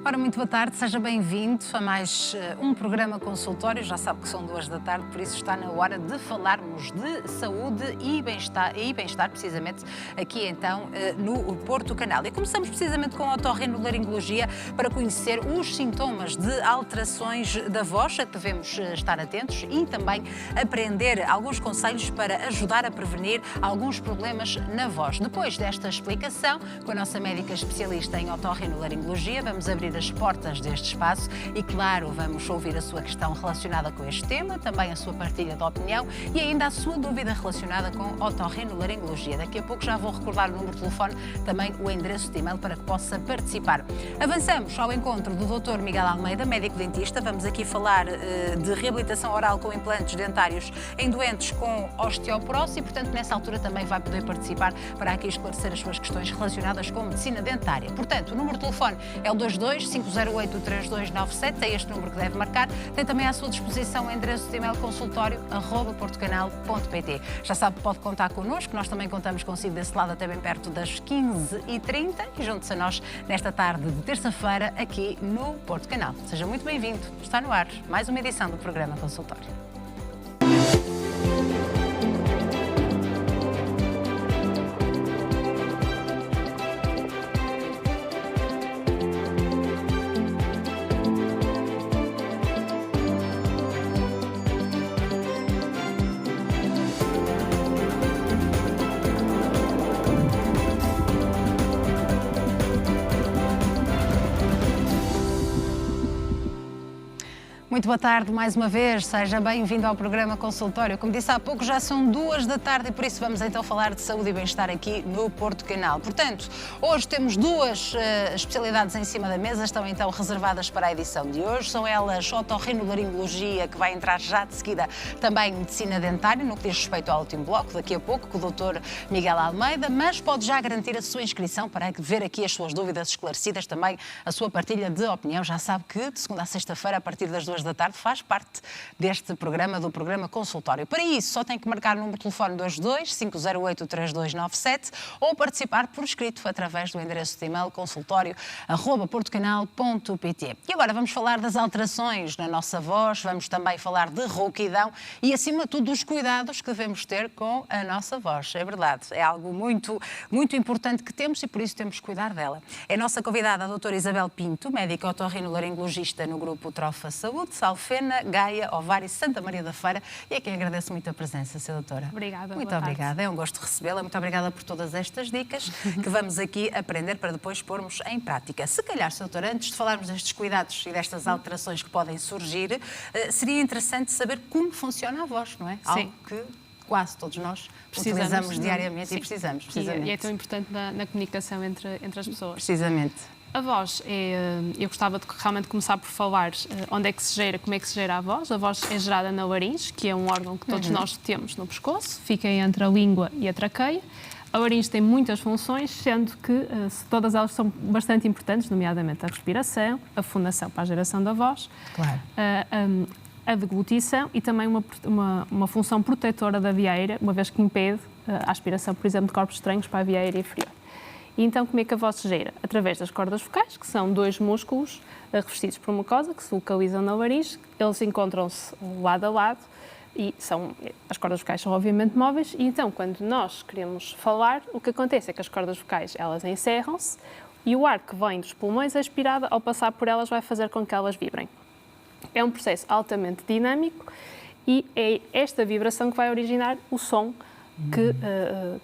Ora, muito boa tarde, seja bem-vindo a mais um programa consultório. Já sabe que são 2 da tarde, por isso está na hora de falarmos de saúde e bem-estar precisamente aqui então no Porto Canal. E começamos precisamente com a otorrinolaringologia para conhecer os sintomas de alterações da voz a que devemos estar atentos e também aprender alguns conselhos para ajudar a prevenir alguns problemas na voz. Depois desta explicação, com a nossa médica especialista em otorrinolaringologia, vamos abrir as portas deste espaço e, claro, vamos ouvir a sua questão relacionada com este tema, também a sua partilha de opinião e ainda a sua dúvida relacionada com otorrinolaringologia. Daqui a pouco já vou recordar o número de telefone, também o endereço de e-mail para que possa participar. Avançamos ao encontro do Dr. Miguel Almeida, médico dentista. Vamos aqui falar de reabilitação oral com implantes dentários em doentes com osteoporose e, portanto, nessa altura também vai poder participar para aqui esclarecer as suas questões relacionadas com medicina dentária. Portanto, o número de telefone é o 22-508-3297, é este número que deve marcar. Tem também à sua disposição o endereço de e-mail consultório@portocanal.pt. Já sabe que pode contar connosco, nós também contamos consigo desse lado até bem perto das 15h30 e junte-se a nós nesta tarde de terça-feira aqui no Porto Canal. Seja muito bem-vindo, está no ar mais uma edição do programa Consultório. Muito boa tarde mais uma vez, seja bem-vindo ao programa Consultório. Como disse há pouco, já são 2 da tarde e por isso vamos então falar de saúde e bem-estar aqui no Porto Canal. Portanto, hoje temos 2 especialidades em cima da mesa, estão então reservadas para a edição de hoje. São elas otorrinolaringologia, que vai entrar já de seguida, também medicina dentária, no que diz respeito ao último bloco, daqui a pouco, com o Dr. Miguel Almeida, mas pode já garantir a sua inscrição para ver aqui as suas dúvidas esclarecidas, também a sua partilha de opinião. Já sabe que de segunda a sexta-feira, a partir das 2 da tarde, faz parte deste programa, do programa Consultório. Para isso, só tem que marcar o número de telefone 22-508-3297 ou participar por escrito através do endereço de e-mail consultório@portocanal.pt. E agora vamos falar das alterações na nossa voz, vamos também falar de rouquidão e, acima de tudo, dos cuidados que devemos ter com a nossa voz. É verdade, é algo muito, muito importante que temos e por isso temos que cuidar dela. É a nossa convidada a doutora Isabel Pinto, médica otorrinolaringologista no grupo Trofa Saúde, Salfena, Gaia, Ovário, Santa Maria da Feira, e a quem agradeço muito a presença, Sra. Doutora. Obrigada. Muito obrigada, é um gosto recebê-la. Muito obrigada por todas estas dicas que vamos aqui aprender para depois pormos em prática. Se calhar, Sra. Doutora, antes de falarmos destes cuidados e destas alterações que podem surgir, seria interessante saber como funciona a voz, não é? Sim. Algo que quase todos nós utilizamos diariamente. Sim. E precisamos. E é tão importante na comunicação entre as pessoas. Precisamente. A voz eu gostava de realmente começar por falar onde é que se gera, como é que se gera a voz. A voz é gerada na laringe, que é um órgão que todos nós temos no pescoço, fica entre a língua e a traqueia. A laringe tem muitas funções, sendo que todas elas são bastante importantes, nomeadamente a respiração, a fonação para a geração da voz, Claro. A deglutição e também uma função protetora da via aérea, uma vez que impede a aspiração, por exemplo, de corpos estranhos para a via aérea inferior. E então, como é que a voz se gera? Através das cordas vocais, que são 2 músculos revestidos por mucosa, que se localizam na laringe. Eles encontram-se lado a lado e as cordas vocais são obviamente móveis. E então, quando nós queremos falar, o que acontece é que as cordas vocais, elas encerram-se e o ar que vem dos pulmões, expirado, ao passar por elas, vai fazer com que elas vibrem. É um processo altamente dinâmico e é esta vibração que vai originar o som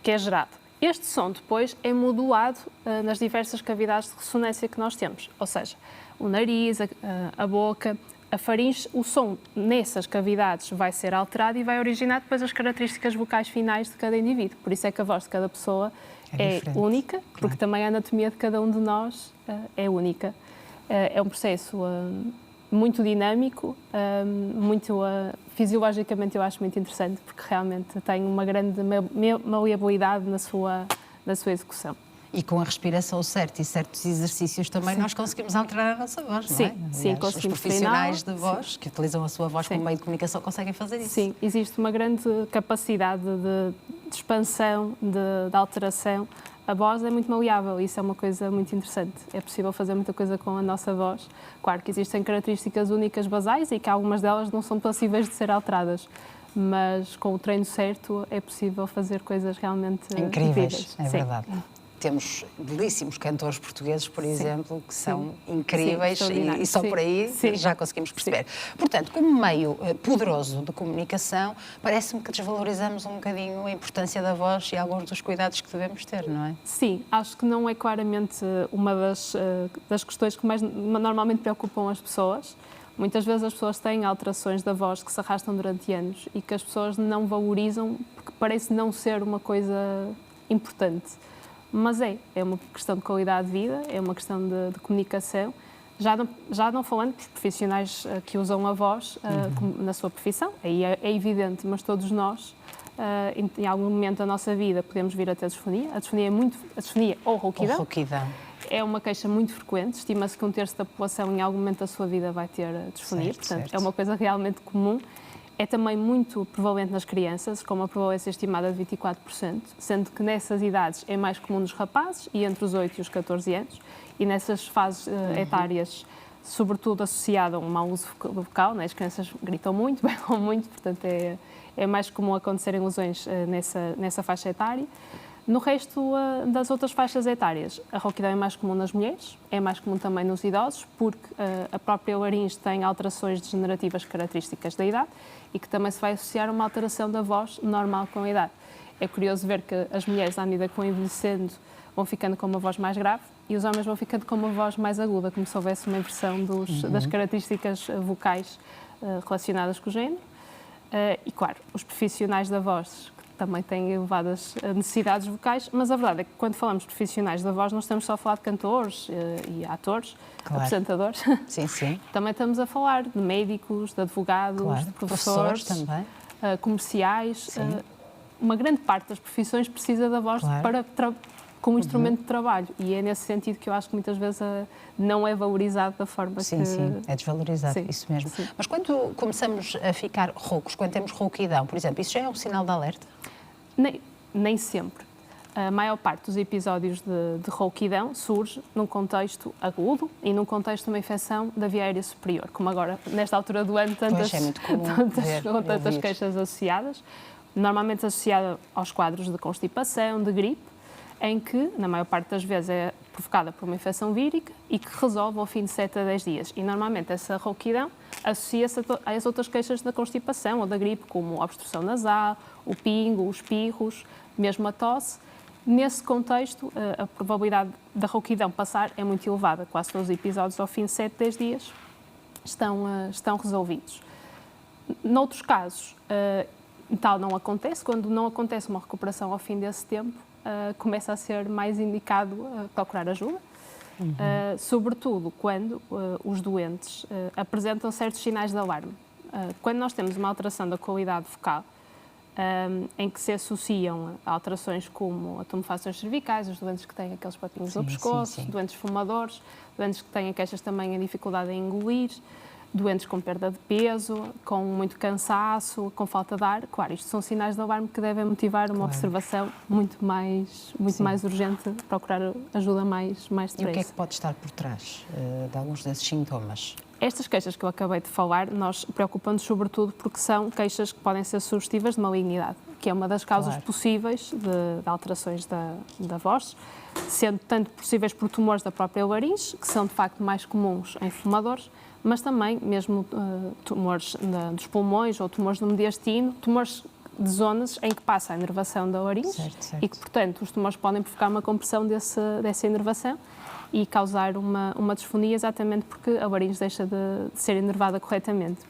que é gerado. Este som depois é modulado nas diversas cavidades de ressonância que nós temos, ou seja, o nariz, a boca, a faringe, o som nessas cavidades vai ser alterado e vai originar depois as características vocais finais de cada indivíduo. Por isso é que a voz de cada pessoa é única, claro. Porque também a anatomia de cada um de nós é única. É um processo muito dinâmico, fisiologicamente eu acho muito interessante, porque realmente tem uma grande maleabilidade na sua execução. E com a respiração certa e certos exercícios também nós conseguimos alterar a nossa voz, não é? Sim, Aliás, os profissionais de voz, que utilizam a sua voz como meio de comunicação, conseguem fazer isso. Sim, existe uma grande capacidade de expansão, de alteração A voz é muito maleável e isso é uma coisa muito interessante. É possível fazer muita coisa com a nossa voz. Claro que existem características únicas basais e que algumas delas não são passíveis de ser alteradas, mas com o treino certo é possível fazer coisas realmente incríveis. É Sim. verdade. Temos belíssimos cantores portugueses, por exemplo, que são incríveis e só por aí já conseguimos perceber. Portanto, como meio poderoso de comunicação, parece-me que desvalorizamos um bocadinho a importância da voz e alguns dos cuidados que devemos ter, não é? Sim, acho que não é claramente uma das questões que mais normalmente preocupam as pessoas. Muitas vezes as pessoas têm alterações da voz que se arrastam durante anos e que as pessoas não valorizam porque parece não ser uma coisa importante. Mas é uma questão de qualidade de vida, é uma questão de comunicação. Já não falando dos profissionais que usam a voz na sua profissão, aí é evidente, mas todos nós, em algum momento da nossa vida, podemos vir a ter disfonia. A disfonia ou rouquidão. É uma queixa muito frequente. Estima-se que 1/3 da população, em algum momento da sua vida, vai ter disfonia. Portanto, é uma coisa realmente comum. É também muito prevalente nas crianças, com uma prevalência estimada de 24%, sendo que nessas idades é mais comum nos rapazes e entre os 8 e os 14 anos. E nessas fases etárias, sobretudo associado a um mau uso vocal, né? As crianças gritam muito, berram muito, portanto é mais comum acontecerem lesões nessa faixa etária. No resto das outras faixas etárias, a rouquidão é mais comum nas mulheres, é mais comum também nos idosos, porque a própria laringe tem alterações degenerativas características da idade e que também se vai associar a uma alteração da voz normal com a idade. É curioso ver que as mulheres, à medida que vão envelhecendo, vão ficando com uma voz mais grave e os homens vão ficando com uma voz mais aguda, como se houvesse uma inversão das características vocais relacionadas com o género. E, claro, os profissionais da voz também têm elevadas necessidades vocais, mas a verdade é que quando falamos de profissionais da voz não estamos só a falar de cantores e atores, apresentadores. Sim, sim. Também estamos a falar de médicos, de advogados, de professores também. Comerciais. Uma grande parte das profissões precisa da voz como instrumento de trabalho e é nesse sentido que eu acho que muitas vezes não é valorizado da forma que... Sim, é desvalorizado, isso mesmo. Sim. Mas quando começamos a ficar roucos, quando temos rouquidão, por exemplo, isso já é um sinal de alerta? Nem sempre. A maior parte dos episódios de rouquidão surge num contexto agudo e num contexto de uma infecção da via aérea superior, como agora, nesta altura do ano, tantas queixas associadas, normalmente associada aos quadros de constipação, de gripe, em que, na maior parte das vezes, é provocada por uma infecção vírica e que resolve ao fim de 7 a 10 dias. E, normalmente, essa rouquidão associa-se às outras queixas da constipação ou da gripe, como a obstrução nasal, o pingo, os espirros, mesmo a tosse. Nesse contexto, a probabilidade da rouquidão passar é muito elevada. Quase todos os episódios, ao fim de 7 a 10 dias, estão resolvidos. Noutros casos, tal não acontece. Quando não acontece uma recuperação ao fim desse tempo, começa a ser mais indicado procurar ajuda, sobretudo quando os doentes apresentam certos sinais de alarme. Quando nós temos uma alteração da qualidade vocal, em que se associam a alterações como a tumefações cervicais, os doentes que têm aqueles papinhos no pescoço, doentes fumadores, doentes que têm queixas também em dificuldade em engolir, doentes com perda de peso, com muito cansaço, com falta de ar. Claro, isto são sinais de alarme que devem motivar uma observação muito mais urgente, procurar ajuda mais depressa. E o que é que pode estar por trás de alguns desses sintomas? Estas queixas que eu acabei de falar, nós preocupamos sobretudo porque são queixas que podem ser sugestivas de malignidade, que é uma das causas possíveis de alterações da voz, sendo tanto possíveis por tumores da própria laringe, que são de facto mais comuns em fumadores, mas também mesmo tumores dos pulmões ou tumores do mediastino, tumores de zonas em que passa a inervação da laringe e que, portanto, os tumores podem provocar uma compressão dessa inervação e causar uma disfonia exatamente porque a laringe deixa de ser inervada corretamente.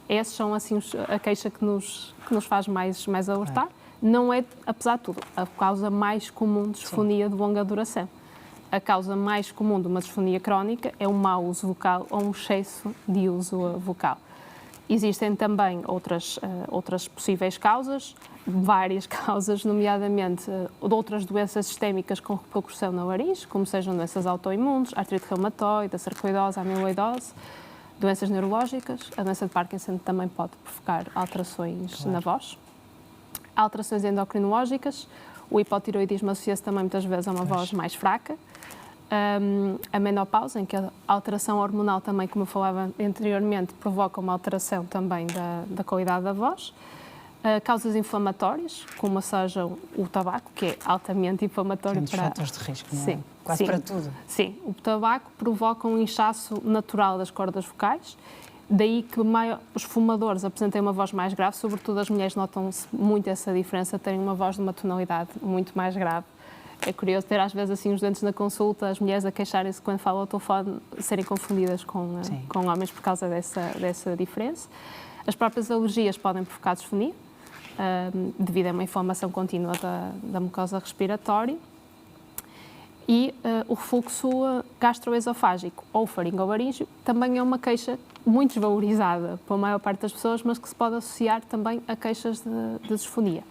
Essas são, assim, a queixa que nos faz mais alertar. Não é, apesar de tudo, a causa mais comum de disfonia de longa duração. A causa mais comum de uma disfonia crónica é um mau uso vocal ou um excesso de uso vocal. Existem também outras possíveis causas, várias causas, nomeadamente de outras doenças sistémicas com repercussão na laringe, como sejam doenças autoimunes, artrite reumatoide, a sarcoidose, a amiloidose, doenças neurológicas. A doença de Parkinson também pode provocar alterações na voz. Alterações endocrinológicas, O hipotiroidismo associa-se também muitas vezes a uma voz mais fraca. A menopausa, em que a alteração hormonal também, como eu falava anteriormente, provoca uma alteração também da qualidade da voz. Causas inflamatórias, como seja o tabaco, que é altamente inflamatório. É um dos fatores de risco, não é? Sim, quase sim, para tudo. Sim, o tabaco provoca um inchaço natural das cordas vocais, daí que os fumadores apresentem uma voz mais grave, sobretudo as mulheres notam-se muito essa diferença, têm uma voz de uma tonalidade muito mais grave. É curioso ter às vezes assim os doentes na consulta, as mulheres a queixarem-se quando falam ao telefone, serem confundidas com homens por causa dessa diferença. As próprias alergias podem provocar disfonia, devido a uma inflamação contínua da mucosa respiratória. E o refluxo gastroesofágico ou faringofaríngeo também é uma queixa muito desvalorizada pela maior parte das pessoas, mas que se pode associar também a queixas de disfonia.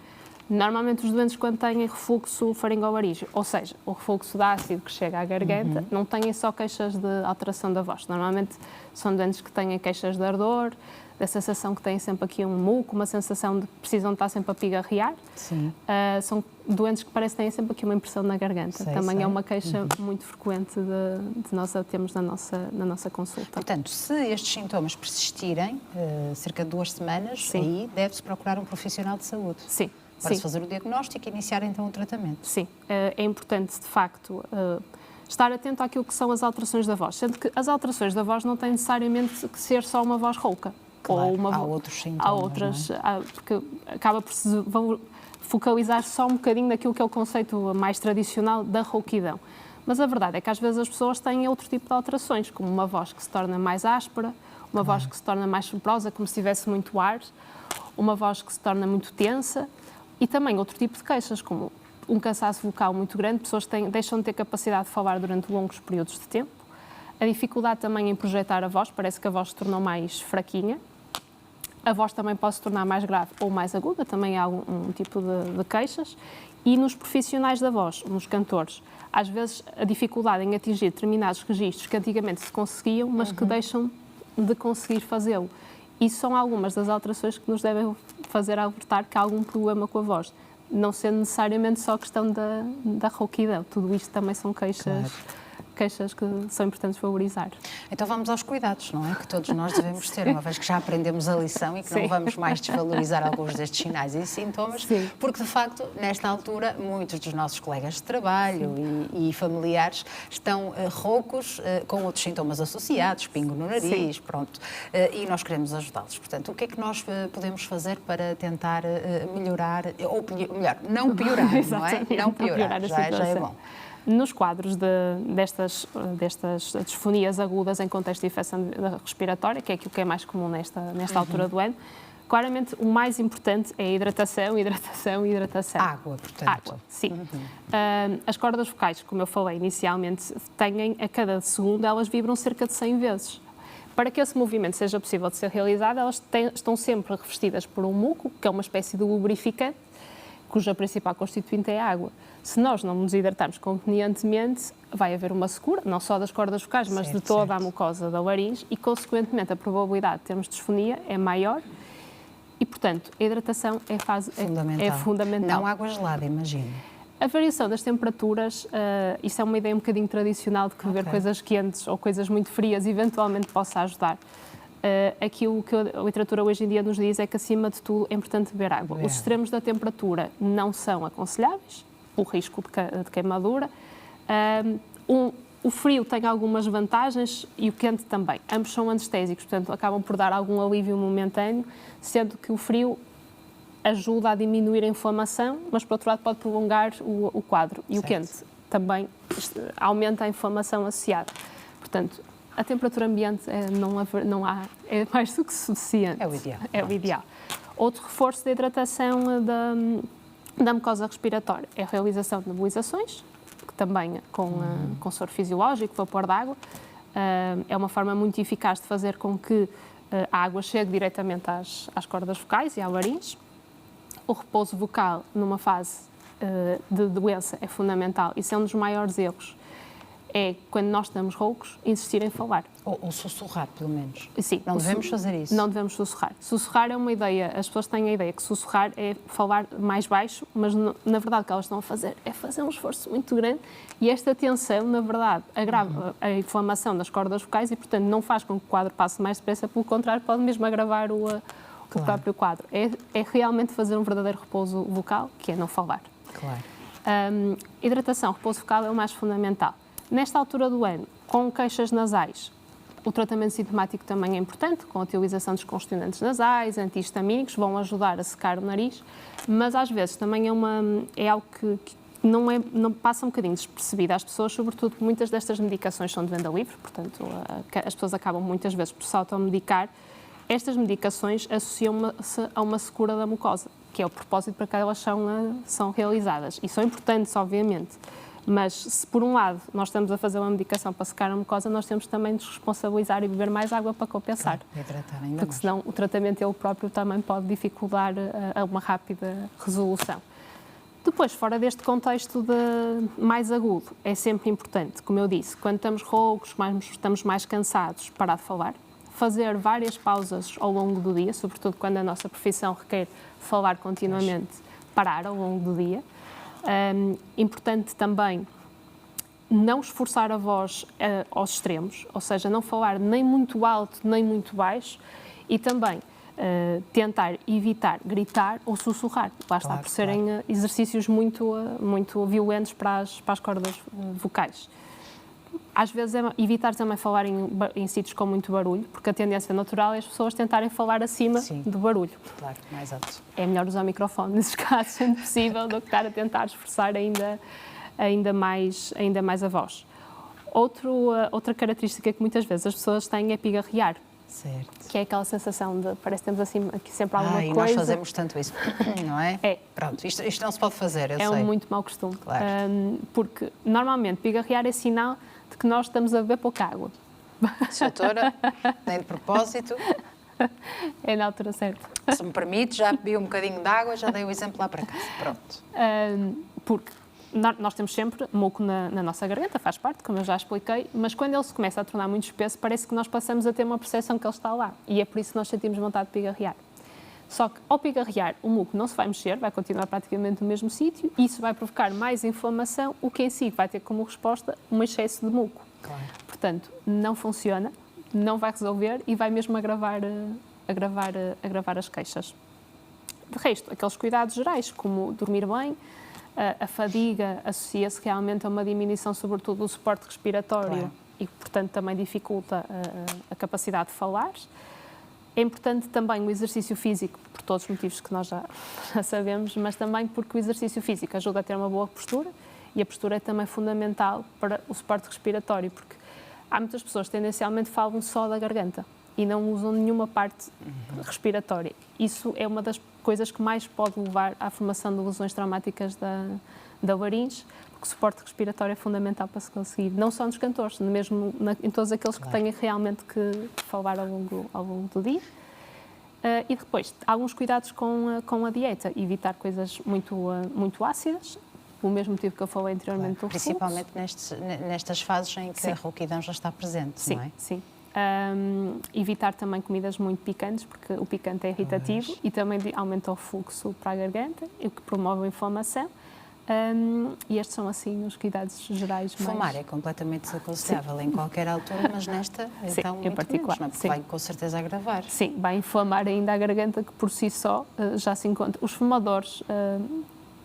Normalmente os doentes, quando têm refluxo faringofaríngeo, ou seja, o refluxo de ácido que chega à garganta, não têm só queixas de alteração da voz. Normalmente são doentes que têm queixas de ardor, da sensação que têm sempre aqui um muco, uma sensação de que precisam estar sempre a pigarrear. Sim. São doentes que parecem que têm sempre aqui uma impressão na garganta. Também é uma queixa muito frequente de nós a termos na nossa consulta. Portanto, se estes sintomas persistirem, cerca de 2 semanas, Sim. aí deve-se procurar um profissional de saúde. Sim. Para se fazer o diagnóstico e iniciar então o tratamento. Sim, é importante de facto estar atento àquilo que são as alterações da voz, sendo que as alterações da voz não têm necessariamente que ser só uma voz rouca. Claro, ou há outros sintomas. Há outras, porque acaba por se focalizar só um bocadinho naquilo que é o conceito mais tradicional da rouquidão. Mas a verdade é que às vezes as pessoas têm outro tipo de alterações, como uma voz que se torna mais áspera, uma voz que se torna mais soprosa, como se tivesse muito ar, uma voz que se torna muito tensa, e também outro tipo de queixas, como um cansaço vocal muito grande, pessoas deixam de ter capacidade de falar durante longos períodos de tempo, a dificuldade também em projetar a voz, parece que a voz se tornou mais fraquinha, a voz também pode se tornar mais grave ou mais aguda, também há um tipo de queixas, e nos profissionais da voz, nos cantores, às vezes a dificuldade em atingir determinados registros que antigamente se conseguiam, mas que deixam de conseguir fazê-lo. Isso são algumas das alterações que nos devem fazer alertar que há algum problema com a voz, não sendo necessariamente só questão da rouquidão. Tudo isto também são queixas que são importantes valorizar. Então vamos aos cuidados, não é? Que todos nós devemos ter, uma vez que já aprendemos a lição e que não vamos mais desvalorizar alguns destes sinais e sintomas, porque de facto, nesta altura, muitos dos nossos colegas de trabalho e familiares estão roucos, com outros sintomas associados, pingo no nariz, pronto, e nós queremos ajudá-los. Portanto, o que é que nós podemos fazer para tentar melhorar, ou melhor, não piorar, não é? Não piorar, já é bom. Nos quadros destas disfonias agudas em contexto de infecção respiratória, que é aquilo que é mais comum nesta altura do ano, claramente o mais importante é a hidratação. Água, portanto. Água, sim. As cordas vocais, como eu falei inicialmente, a cada segundo elas vibram cerca de 100 vezes. Para que esse movimento seja possível de ser realizado, elas estão sempre revestidas por um muco, que é uma espécie de lubrificante, cuja principal constituinte é a água. Se nós não nos hidratarmos convenientemente, vai haver uma secura, não só das cordas vocais, mas de toda a mucosa da laringe e, consequentemente, a probabilidade de termos disfonia é maior e, portanto, a hidratação é fundamental. Não água gelada, imagino. A variação das temperaturas, isso é uma ideia um bocadinho tradicional de que beber coisas quentes ou coisas muito frias eventualmente possa ajudar. Aquilo que a literatura hoje em dia nos diz é que, acima de tudo, é importante beber água. Os extremos da temperatura não são aconselháveis, pelo risco de queimadura. O frio tem algumas vantagens e o quente também. Ambos são anestésicos, portanto, acabam por dar algum alívio momentâneo, sendo que o frio ajuda a diminuir a inflamação, mas, por outro lado, pode prolongar o quadro. E o quente também aumenta a inflamação associada. Portanto, a temperatura ambiente é mais do que suficiente. É o ideal. É o ideal. Outro reforço da hidratação da mucosa respiratória é a realização de nebulizações, que também com soro fisiológico, vapor de água. É uma forma muito eficaz de fazer com que a água chegue diretamente às cordas vocais e à laringe. O repouso vocal numa fase de doença é fundamental. Isso é um dos maiores erros. é, quando nós estamos roucos, insistir em falar. Ou sussurrar, pelo menos. Sim. Não devemos fazer isso. Não devemos sussurrar. Sussurrar é uma ideia, as pessoas têm a ideia que sussurrar é falar mais baixo, mas na verdade o que elas estão a fazer é fazer um esforço muito grande e esta tensão, na verdade, agrava a inflamação das cordas vocais e, portanto, não faz com que o quadro passe mais depressa, pelo contrário, pode mesmo agravar o próprio quadro. É realmente fazer um verdadeiro repouso vocal, que é não falar. Claro. Hidratação, repouso vocal é o mais fundamental. Nesta altura do ano, com queixas nasais, o tratamento sintomático também é importante, com a utilização de descongestionantes nasais, antihistamínicos, vão ajudar a secar o nariz, mas às vezes também é algo que não passa um bocadinho despercebido às pessoas, sobretudo porque muitas destas medicações são de venda livre, portanto as pessoas acabam muitas vezes por se automedicar. Estas medicações associam-se a uma secura da mucosa, que é o propósito para que elas são realizadas, e são importantes, obviamente. Mas, se por um lado nós estamos a fazer uma medicação para secar a mucosa, nós temos também de nos responsabilizar e beber mais água para compensar. Claro, hidratar ainda porque mais. senão o tratamento ele próprio também pode dificultar a uma rápida resolução. Depois, fora deste contexto mais agudo, é sempre importante, como eu disse, quando estamos roucos, estamos mais cansados, parar de falar, fazer várias pausas ao longo do dia, sobretudo quando a nossa profissão requer falar continuamente, parar ao longo do dia. Importante também não esforçar a voz aos extremos, ou seja, não falar nem muito alto nem muito baixo e também tentar evitar gritar ou sussurrar. Lá está, por serem exercícios muito violentos para as cordas vocais. Às vezes evitar também falar em sítios com muito barulho, porque a tendência natural é as pessoas tentarem falar acima do barulho. Claro, mais alto. É melhor usar o microfone nesses casos, sendo possível, do que estar a tentar esforçar ainda mais a voz. Outra característica que muitas vezes as pessoas têm é pigarrear. Certo. Que é aquela sensação de parece que temos assim aqui sempre alguma coisa. E nós fazemos tanto isso, não é? É. Pronto, isto não se pode fazer, eu sei. É um muito mau costume. Claro. Porque normalmente pigarrear é sinal de que nós estamos a beber pouca água. Doutora, nem de propósito. É na altura certa. Se me permite, já bebi um bocadinho de água, já dei o exemplo lá para casa. Pronto. Porque nós temos sempre muco na nossa garganta, faz parte, como eu já expliquei, mas quando ele se começa a tornar muito espesso, parece que nós passamos a ter uma percepção que ele está lá. E é por isso que nós sentimos vontade de pigarrear. Só que ao pigarrear, o muco não se vai mexer, vai continuar praticamente no mesmo sítio, e isso vai provocar mais inflamação, o que em si vai ter como resposta um excesso de muco. Claro. Portanto, não funciona, não vai resolver e vai mesmo agravar as queixas. De resto, aqueles cuidados gerais, como dormir bem, a fadiga associa-se realmente a uma diminuição, sobretudo, do suporte respiratório, claro, e, portanto, também dificulta a capacidade de falar. É importante também o exercício físico, por todos os motivos que nós já sabemos, mas também porque o exercício físico ajuda a ter uma boa postura e a postura é também fundamental para o suporte respiratório, porque há muitas pessoas que tendencialmente falam só da garganta e não usam nenhuma parte respiratória. Isso é uma das coisas que mais pode levar à formação de lesões traumáticas da laringe, porque o suporte respiratório é fundamental para se conseguir, não só nos cantores, mesmo em todos aqueles que têm realmente que falar ao longo do dia. E depois, alguns cuidados com a dieta, evitar coisas muito ácidas, pelo mesmo motivo que eu falei anteriormente do refluxo. Principalmente nestas fases em que a rouquidão já está presente, sim, não é? Sim. Evitar também comidas muito picantes, porque o picante é irritativo e também aumenta o fluxo para a garganta, o que promove a inflamação. E estes são, assim, os cuidados gerais. Fumar é completamente desaconselhável em qualquer altura, mas nesta, sim, então, em particular, menos, não é? Vai com certeza agravar. Sim, vai inflamar ainda a garganta, que por si só já se encontra. Os fumadores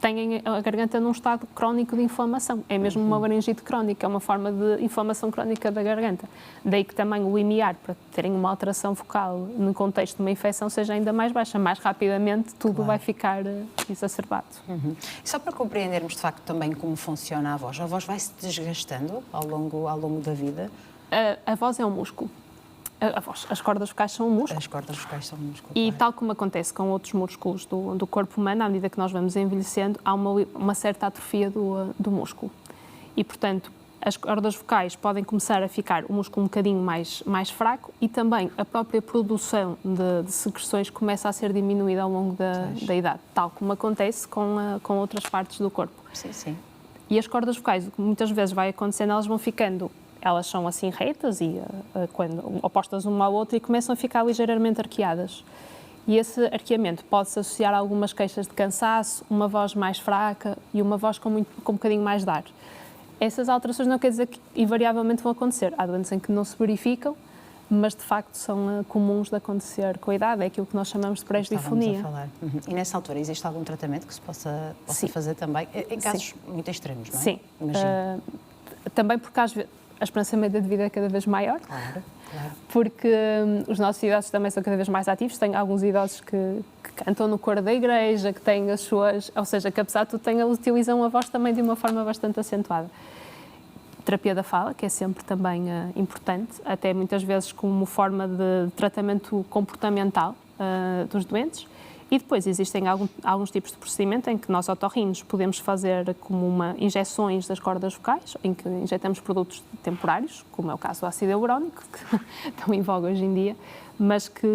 têm a garganta num estado crónico de inflamação. É mesmo uma laringite crónica, é uma forma de inflamação crónica da garganta. Daí que também o limiar, para terem uma alteração vocal no contexto de uma infecção, seja ainda mais baixa. Mais rapidamente tudo vai ficar exacerbado. E só para compreendermos, de facto, também como funciona a voz vai-se desgastando ao longo da vida? A voz é um músculo. As cordas vocais são um músculo. As cordas vocais são um músculo. E tal como acontece com outros músculos do corpo humano, à medida que nós vamos envelhecendo, há uma certa atrofia do músculo. E, portanto, as cordas vocais podem começar a ficar o músculo um bocadinho mais fraco e também a própria produção de secreções começa a ser diminuída ao longo da idade, tal como acontece com outras partes do corpo. Sim, sim. E as cordas vocais, o que muitas vezes vai acontecendo, elas são assim retas e quando opostas uma à outra e começam a ficar ligeiramente arqueadas. E esse arqueamento pode-se associar a algumas queixas de cansaço, uma voz mais fraca e uma voz com um bocadinho mais de ar. Essas alterações não quer dizer que invariavelmente vão acontecer. Há doentes em que não se verificam, mas de facto são comuns de acontecer com a idade, é aquilo que nós chamamos de presbifonia. E nessa altura existe algum tratamento que se possa fazer também, em casos muito extremos, não é? Sim, também porque às vezes a esperança média de vida é cada vez maior, claro. Porque os nossos idosos também são cada vez mais ativos. Tem alguns idosos que cantam no coro da igreja, que têm as suas... Ou seja, que apesar de tudo utilizam a voz também de uma forma bastante acentuada. Terapia da fala, que é sempre também importante, até muitas vezes como forma de tratamento comportamental dos doentes. E depois existem alguns tipos de procedimento em que nós, otorrinos, podemos fazer como injeções das cordas vocais, em que injetamos produtos temporários, como é o caso do ácido hialurónico, que estão em voga hoje em dia, mas que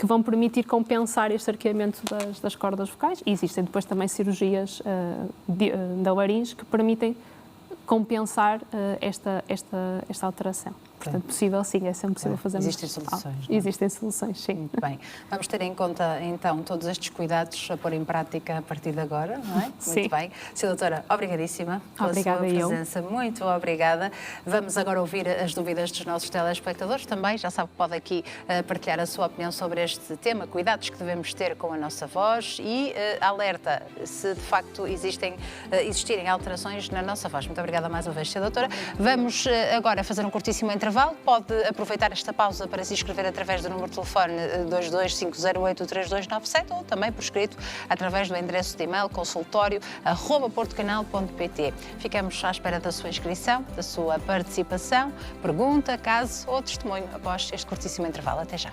vão permitir compensar este arqueamento das cordas vocais. E existem depois também cirurgias da laringe que permitem compensar esta alteração. Portanto, possível sim, é sempre possível fazer. Existem soluções, não é? Existem soluções, sim. Muito bem. Vamos ter em conta, então, todos estes cuidados a pôr em prática a partir de agora, não é? Sim. Muito bem. Sra. Doutora, obrigadíssima pela sua presença. Muito obrigada. Vamos agora ouvir as dúvidas dos nossos telespectadores também. Já sabe que pode aqui partilhar a sua opinião sobre este tema, cuidados que devemos ter com a nossa voz e alerta se de facto existirem alterações na nossa voz. Muito obrigada mais uma vez, Sra. Doutora. Vamos agora fazer um curtíssimo intervalo. Pode aproveitar esta pausa para se inscrever através do número de telefone 225083297 ou também por escrito através do endereço de e-mail consultório@portocanal.pt. Ficamos à espera da sua inscrição, da sua participação, pergunta, caso ou testemunho após este curtíssimo intervalo. Até já.